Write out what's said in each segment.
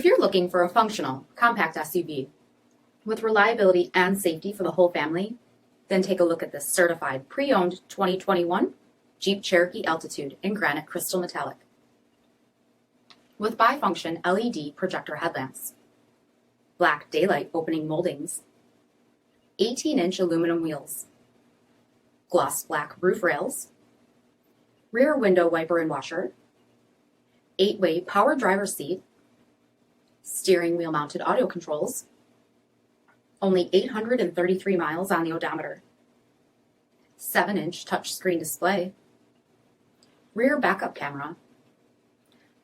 If you're looking for a functional, compact SUV with reliability and safety for the whole family, then take a look at this certified pre-owned 2021 Jeep Cherokee Altitude in granite crystal metallic with bifunction LED projector headlamps, black daylight opening moldings, 18-inch aluminum wheels, gloss black roof rails, rear window wiper and washer, 8-way power driver's seat, steering wheel mounted audio controls, only 833 miles on the odometer, 7-inch touchscreen display, rear backup camera,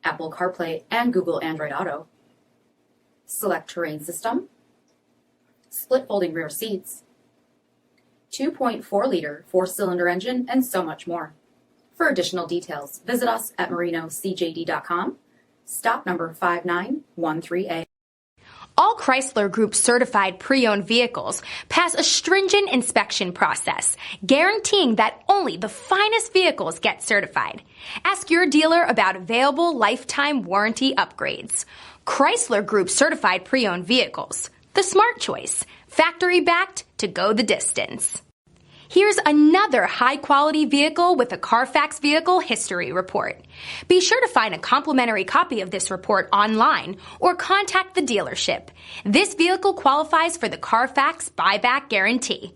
Apple CarPlay and Google Android Auto, SELEC-TERRAIN system, split folding rear seats, 2.4-liter 4-cylinder engine, and so much more. For additional details, visit us at marinocjd.com, stop number 5913A. All Chrysler Group certified pre-owned vehicles pass a stringent inspection process, guaranteeing that only the finest vehicles get certified. Ask your dealer about available lifetime warranty upgrades. Chrysler Group certified pre-owned vehicles, the smart choice, factory backed to go the distance. Here's another high-quality vehicle with a CARFAX vehicle history report. Be sure to find a complimentary copy of this report online or contact the dealership. This vehicle qualifies for the CARFAX buyback guarantee.